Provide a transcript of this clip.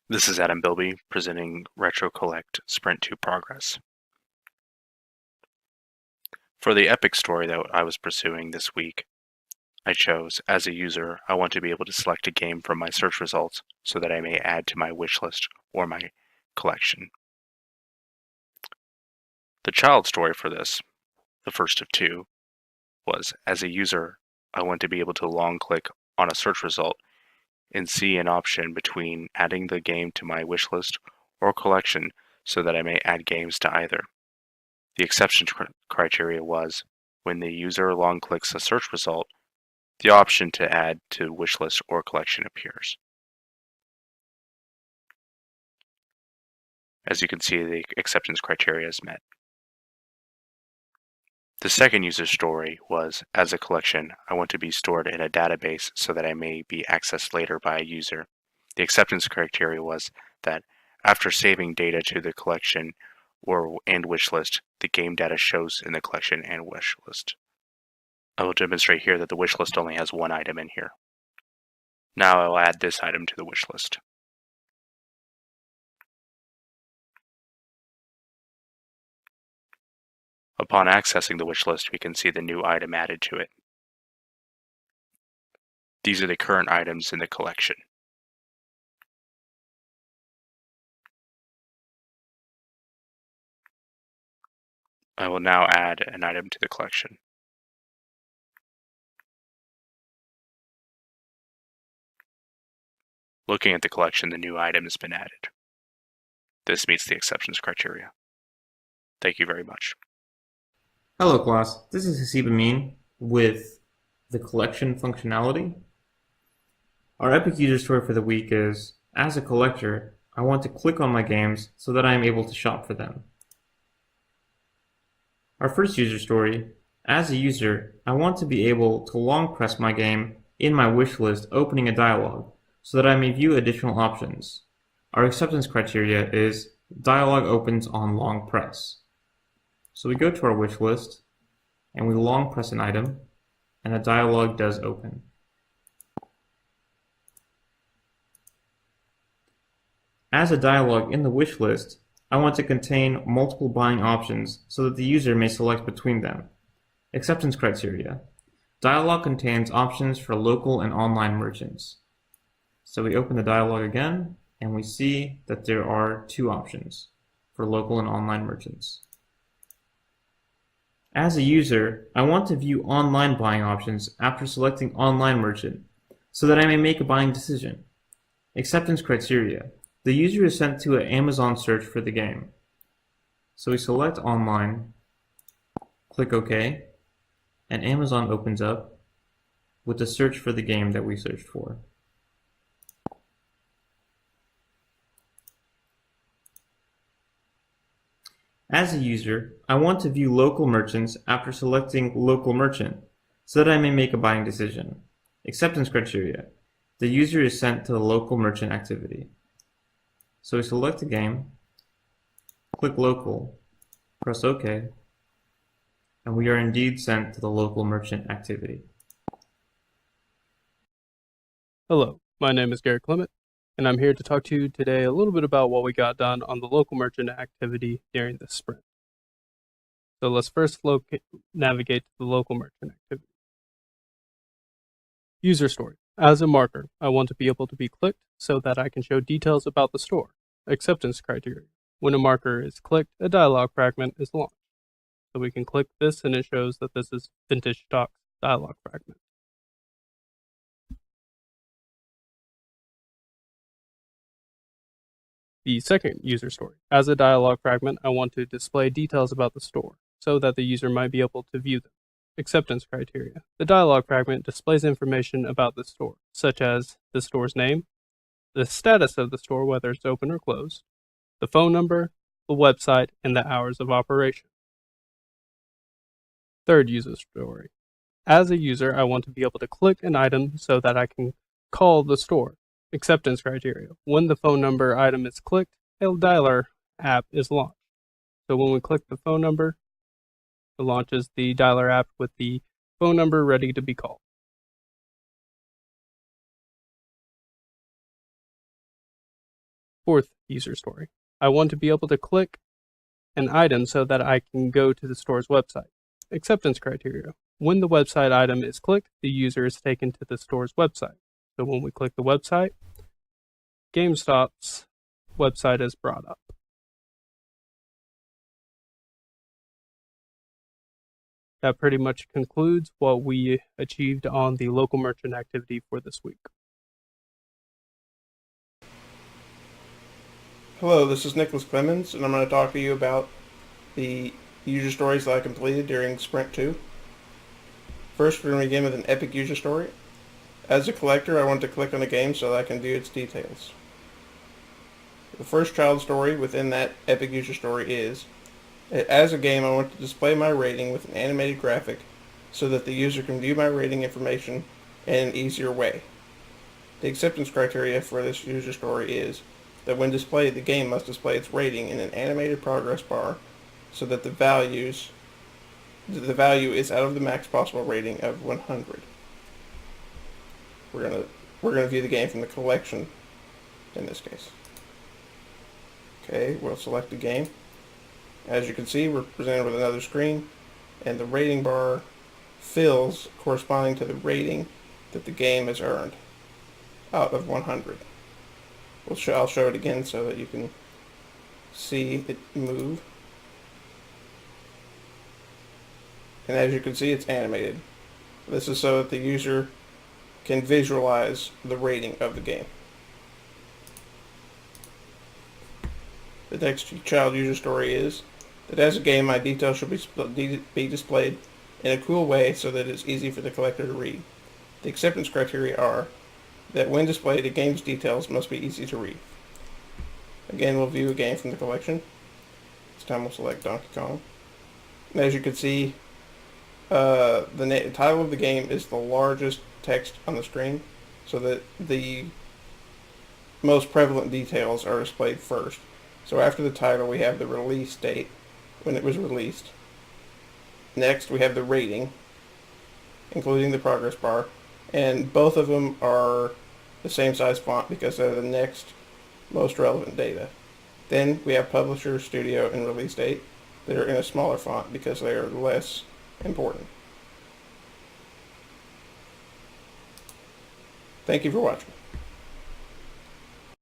This is Adam Bilby presenting RetroCollect Sprint2 Progress. For the epic story that I was pursuing this week, I chose, as a user, I want to be able to select a game from my search results so that I may add to my wish list or my collection. The child story for this, the first of two, was, as a user, I want to be able to long click on a search result and see an option between adding the game to my wish list or collection so that I may add games to either. The exception criteria was, when the user long clicks a search result, the option to add to wish list or collection appears. As you can see, the acceptance criteria is met. The second user story was, as a collection, I want to be stored in a database so that I may be accessed later by a user. The acceptance criteria was that after saving data to the collection and wish list, the game data shows in the collection and wish list. I will demonstrate here that the wish list only has one item in here. Now I will add this item to the wish list. Upon accessing the wish list, we can see the new item added to it. These are the current items in the collection. I will now add an item to the collection. Looking at the collection, the new item has been added. This meets the acceptance criteria. Thank you very much. Hello class, this is Haseeb Amin with the collection functionality. Our epic user story for the week is, as a collector, I want to click on my games so that I am able to shop for them. Our first user story, as a user, I want to be able to long press my game in my wish list opening a dialog so that I may view additional options. Our acceptance criteria is dialog opens on long press. So we go to our wish list and we long press an item and a dialog does open. As a dialog in the wish list, I want to contain multiple buying options so that the user may select between them. Acceptance criteria. Dialog contains options for local and online merchants. So we open the dialog again and we see that there are two options for local and online merchants. As a user, I want to view online buying options after selecting online merchant so that I may make a buying decision. Acceptance criteria. The user is sent to an Amazon search for the game. So we select online, click OK, and Amazon opens up with the search for the game that we searched for. As a user, I want to view local merchants after selecting local merchant so that I may make a buying decision. Acceptance criteria. The user is sent to the local merchant activity. So we select the game, click local, press OK, and we are indeed sent to the local merchant activity. Hello, my name is Garrett Clement, and I'm here to talk to you today a little bit about what we got done on the local merchant activity during this sprint. So let's first navigate to the local merchant activity. User story. As a marker, I want to be able to be clicked so that I can show details about the store. Acceptance criteria. When a marker is clicked, a dialog fragment is launched. So we can click this and it shows that this is Vintage Stock's dialog fragment. The second user story. As a dialog fragment, I want to display details about the store so that the user might be able to view them. Acceptance criteria. The dialog fragment displays information about the store, such as the store's name, the status of the store, whether it's open or closed, the phone number, the website, and the hours of operation. Third user story. As a user, I want to be able to click an item so that I can call the store. Acceptance criteria. When the phone number item is clicked, a dialer app is launched. So when we click the phone number, it launches the dialer app with the phone number ready to be called. Fourth user story. I want to be able to click an item so that I can go to the store's website. Acceptance criteria. When the website item is clicked, the user is taken to the store's website. So when we click the website, GameStop's website is brought up. That pretty much concludes what we achieved on the local merchant activity for this week. Hello, this is Nicolas Clemmons, and I'm going to talk to you about the user stories that I completed during Sprint 2. First, we're going to begin with an epic user story. As a collector, I want to click on a game so that I can view its details. The first child story within that epic user story is, as a game, I want to display my rating with an animated graphic so that the user can view my rating information in an easier way. The acceptance criteria for this user story is that when displayed, the game must display its rating in an animated progress bar so that the value is out of the max possible rating of 100. We're gonna view the game from the collection in this case. Okay, we'll select the game. As you can see, we're presented with another screen, and the rating bar fills corresponding to the rating that the game has earned out of 100. I'll show it again so that you can see it move. And as you can see, it's animated. This is so that the user can visualize the rating of the game. The next child user story is that as a game, my details should be displayed in a cool way so that it's easy for the collector to read. The acceptance criteria are that when displayed, the game's details must be easy to read. Again, we'll view a game from the collection. This time we'll select Donkey Kong. And as you can see, the title of the game is the largest text on the screen, so that the most prevalent details are displayed first. So after the title, we have the release date, when it was released. Next, we have the rating, including the progress bar, and both of them are the same size font because they're the next most relevant data. Then we have publisher, studio, and release date that are in a smaller font because they are less important. Thank you for watching.